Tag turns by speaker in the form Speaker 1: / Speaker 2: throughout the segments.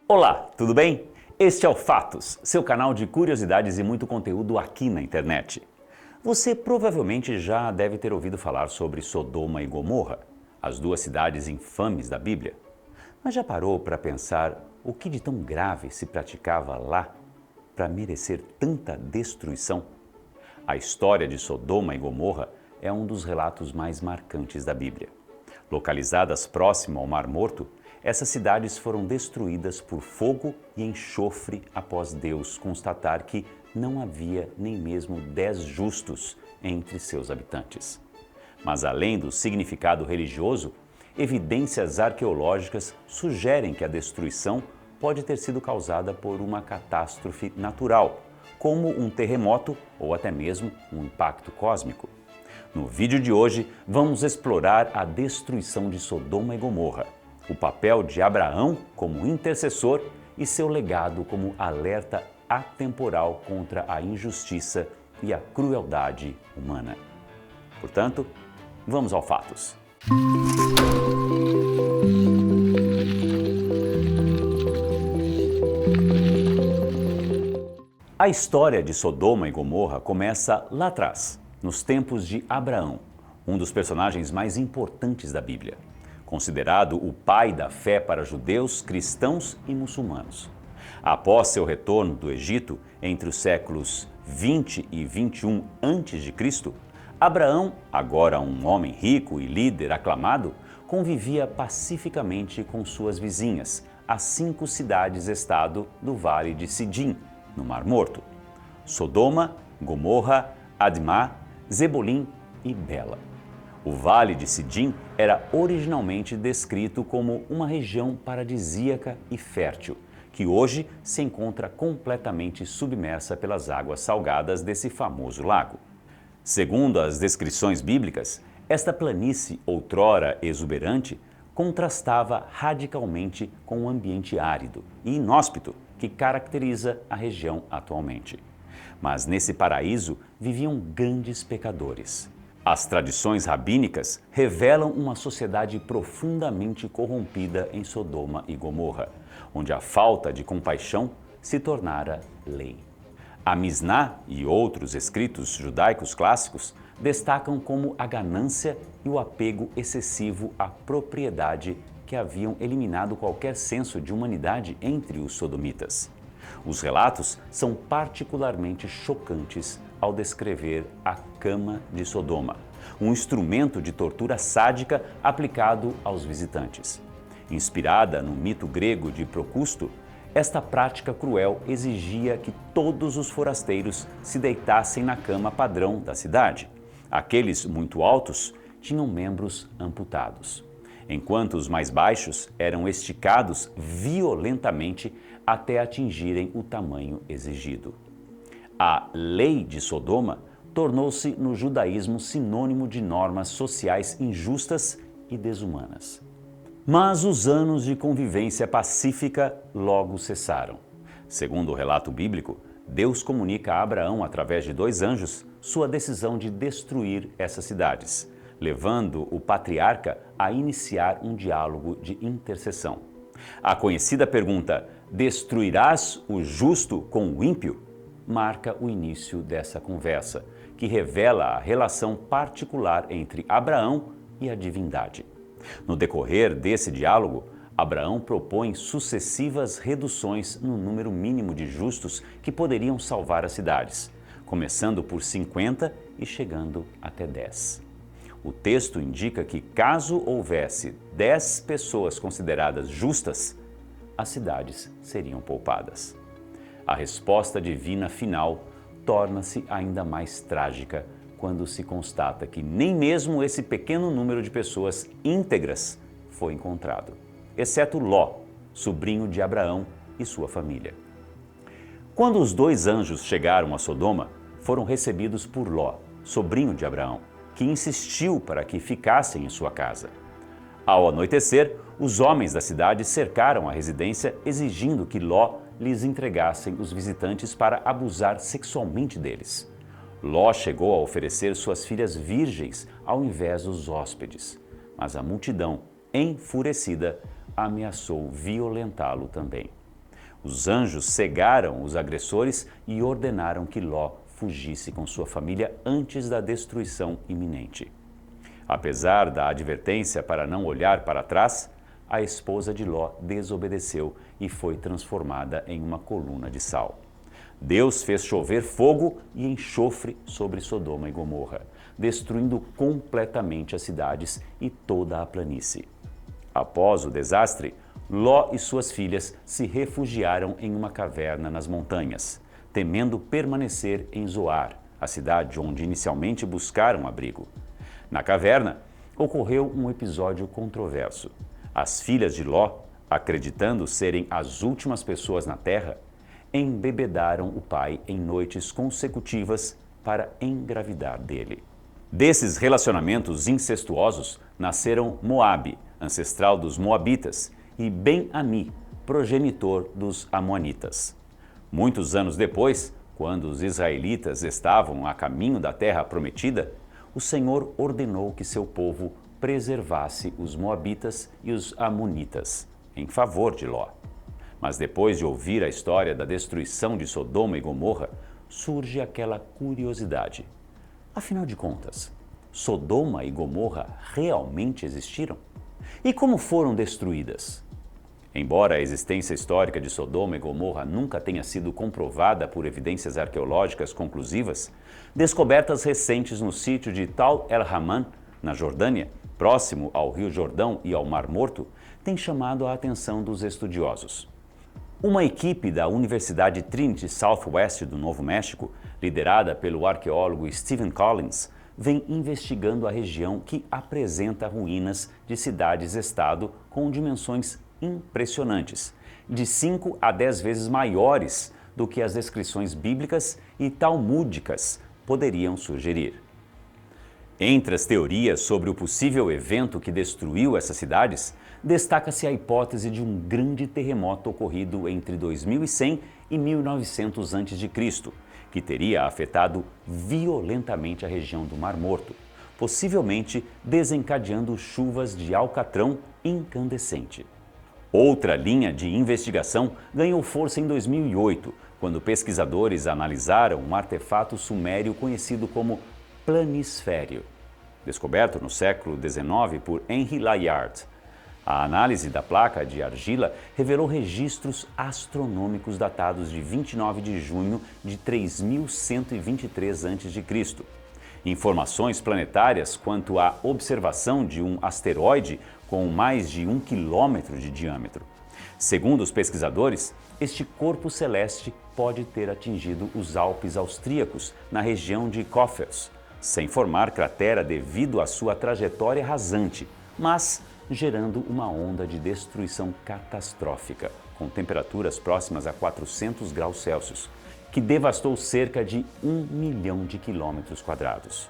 Speaker 1: Olá, tudo bem? Este é o Fatos, seu canal de curiosidades e muito conteúdo aqui na internet. Você provavelmente já deve ter ouvido falar sobre Sodoma e Gomorra, as duas cidades infames da Bíblia. Mas já parou para pensar o que de tão grave se praticava lá para merecer tanta destruição? A história de Sodoma e Gomorra é um dos relatos mais marcantes da Bíblia. Localizadas próximo ao Mar Morto, essas cidades foram destruídas por fogo e enxofre após Deus constatar que não havia nem mesmo 10 justos entre seus habitantes. Mas além do significado religioso, evidências arqueológicas sugerem que a destruição pode ter sido causada por uma catástrofe natural, como um terremoto ou até mesmo um impacto cósmico. No vídeo de hoje, vamos explorar a destruição de Sodoma e Gomorra, o papel de Abraão como intercessor e seu legado como alerta atemporal contra a injustiça e a crueldade humana. Portanto, vamos ao Fatos. A história de Sodoma e Gomorra começa lá atrás, nos tempos de Abraão, um dos personagens mais importantes da Bíblia, considerado o pai da fé para judeus, cristãos e muçulmanos. Após seu retorno do Egito, entre os séculos 20 e 21 a.C., Abraão, agora um homem rico e líder aclamado, convivia pacificamente com suas vizinhas, as 5 cidades-estado do Vale de Sidim, no Mar Morto: Sodoma, Gomorra, Admá, Zebolim e Bela. O Vale de Sidim era originalmente descrito como uma região paradisíaca e fértil, que hoje se encontra completamente submersa pelas águas salgadas desse famoso lago. Segundo as descrições bíblicas, esta planície, outrora exuberante, contrastava radicalmente com o ambiente árido e inóspito que caracteriza a região atualmente. Mas nesse paraíso viviam grandes pecadores. As tradições rabínicas revelam uma sociedade profundamente corrompida em Sodoma e Gomorra, onde a falta de compaixão se tornara lei. A Misná e outros escritos judaicos clássicos destacam como a ganância e o apego excessivo à propriedade que haviam eliminado qualquer senso de humanidade entre os sodomitas. Os relatos são particularmente chocantes ao descrever a cama de Sodoma, um instrumento de tortura sádica aplicado aos visitantes. Inspirada no mito grego de Procusto, esta prática cruel exigia que todos os forasteiros se deitassem na cama padrão da cidade. Aqueles muito altos tinham membros amputados, enquanto os mais baixos eram esticados violentamente até atingirem o tamanho exigido. A lei de Sodoma tornou-se no judaísmo sinônimo de normas sociais injustas e desumanas. Mas os anos de convivência pacífica logo cessaram. Segundo o relato bíblico, Deus comunica a Abraão, através de 2 anjos, sua decisão de destruir essas cidades, levando o patriarca a iniciar um diálogo de intercessão. A conhecida pergunta: destruirás o justo com o ímpio? Marca o início dessa conversa, que revela a relação particular entre Abraão e a divindade. No decorrer desse diálogo, Abraão propõe sucessivas reduções no número mínimo de justos que poderiam salvar as cidades, começando por 50 e chegando até 10. O texto indica que, caso houvesse 10 pessoas consideradas justas, as cidades seriam poupadas. A resposta divina final torna-se ainda mais trágica quando se constata que nem mesmo esse pequeno número de pessoas íntegras foi encontrado, exceto Ló, sobrinho de Abraão e sua família. Quando os 2 anjos chegaram a Sodoma, foram recebidos por Ló, sobrinho de Abraão, que insistiu para que ficassem em sua casa. Ao anoitecer, os homens da cidade cercaram a residência, exigindo que Ló lhes entregassem os visitantes para abusar sexualmente deles. Ló chegou a oferecer suas filhas virgens ao invés dos hóspedes, mas a multidão, enfurecida, ameaçou violentá-lo também. Os anjos cegaram os agressores e ordenaram que Ló fugisse com sua família antes da destruição iminente. Apesar da advertência para não olhar para trás, a esposa de Ló desobedeceu e foi transformada em uma coluna de sal. Deus fez chover fogo e enxofre sobre Sodoma e Gomorra, destruindo completamente as cidades e toda a planície. Após o desastre, Ló e suas filhas se refugiaram em uma caverna nas montanhas, temendo permanecer em Zoar, a cidade onde inicialmente buscaram abrigo. Na caverna, ocorreu um episódio controverso. As filhas de Ló, acreditando serem as últimas pessoas na terra, embebedaram o pai em noites consecutivas para engravidar dele. Desses relacionamentos incestuosos nasceram Moabe, ancestral dos Moabitas, e Ben-Ami, progenitor dos Amonitas. Muitos anos depois, quando os israelitas estavam a caminho da terra prometida, o Senhor ordenou que seu povo preservasse os Moabitas e os Amonitas, em favor de Ló. Mas depois de ouvir a história da destruição de Sodoma e Gomorra, surge aquela curiosidade. Afinal de contas, Sodoma e Gomorra realmente existiram? E como foram destruídas? Embora a existência histórica de Sodoma e Gomorra nunca tenha sido comprovada por evidências arqueológicas conclusivas, descobertas recentes no sítio de Tal el-Haman, na Jordânia, próximo ao Rio Jordão e ao Mar Morto, têm chamado a atenção dos estudiosos. Uma equipe da Universidade Trinity Southwest do Novo México, liderada pelo arqueólogo Stephen Collins, vem investigando a região que apresenta ruínas de cidades-estado com dimensões impressionantes, de 5 a 10 vezes maiores do que as descrições bíblicas e talmúdicas poderiam sugerir. Entre as teorias sobre o possível evento que destruiu essas cidades, destaca-se a hipótese de um grande terremoto ocorrido entre 2100 e 1900 a.C., que teria afetado violentamente a região do Mar Morto, possivelmente desencadeando chuvas de alcatrão incandescente. Outra linha de investigação ganhou força em 2008, quando pesquisadores analisaram um artefato sumério conhecido como planisfério, descoberto no século XIX por Henry Layard. A análise da placa de argila revelou registros astronômicos datados de 29 de junho de 3123 a.C. Informações planetárias quanto à observação de um asteroide com mais de 1 quilômetro de diâmetro. Segundo os pesquisadores, este corpo celeste pode ter atingido os Alpes austríacos, na região de Coffels, sem formar cratera devido à sua trajetória rasante, mas gerando uma onda de destruição catastrófica, com temperaturas próximas a 400 graus Celsius, que devastou cerca de 1 milhão de quilômetros quadrados.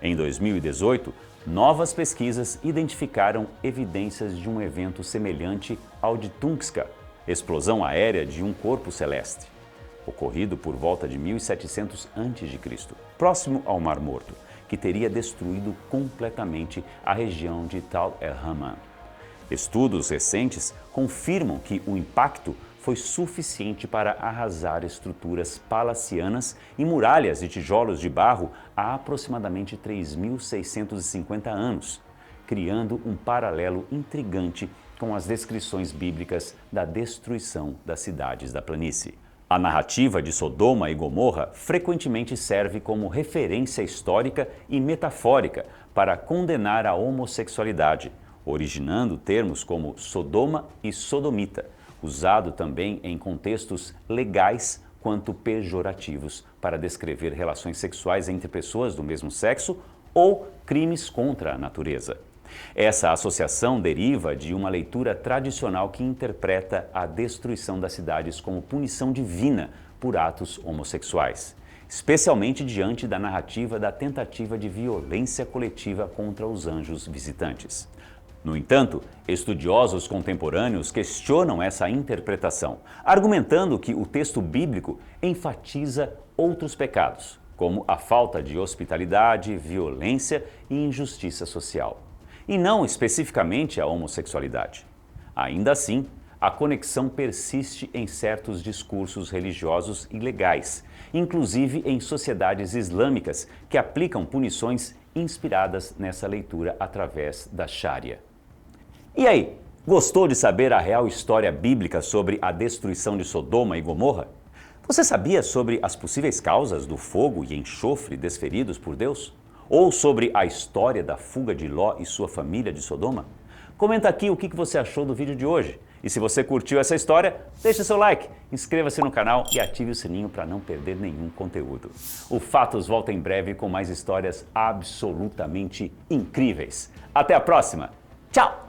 Speaker 1: Em 2018, novas pesquisas identificaram evidências de um evento semelhante ao de Tunguska, explosão aérea de um corpo celeste, ocorrido por volta de 1700 a.C., próximo ao Mar Morto, que teria destruído completamente a região de Tal el-Haman. Estudos recentes confirmam que o impacto foi suficiente para arrasar estruturas palacianas e muralhas de tijolos de barro há aproximadamente 3.650 anos, criando um paralelo intrigante com as descrições bíblicas da destruição das cidades da planície. A narrativa de Sodoma e Gomorra frequentemente serve como referência histórica e metafórica para condenar a homossexualidade, originando termos como Sodoma e Sodomita, usado também em contextos legais quanto pejorativos para descrever relações sexuais entre pessoas do mesmo sexo ou crimes contra a natureza. Essa associação deriva de uma leitura tradicional que interpreta a destruição das cidades como punição divina por atos homossexuais, especialmente diante da narrativa da tentativa de violência coletiva contra os anjos visitantes. No entanto, estudiosos contemporâneos questionam essa interpretação, argumentando que o texto bíblico enfatiza outros pecados, como a falta de hospitalidade, violência e injustiça social, e não especificamente a homossexualidade. Ainda assim, a conexão persiste em certos discursos religiosos e legais, inclusive em sociedades islâmicas que aplicam punições inspiradas nessa leitura através da Sharia. E aí, gostou de saber a real história bíblica sobre a destruição de Sodoma e Gomorra? Você sabia sobre as possíveis causas do fogo e enxofre desferidos por Deus? Ou sobre a história da fuga de Ló e sua família de Sodoma? Comenta aqui o que você achou do vídeo de hoje. E se você curtiu essa história, deixe seu like, inscreva-se no canal e ative o sininho para não perder nenhum conteúdo. O Fatos volta em breve com mais histórias absolutamente incríveis. Até a próxima. Tchau!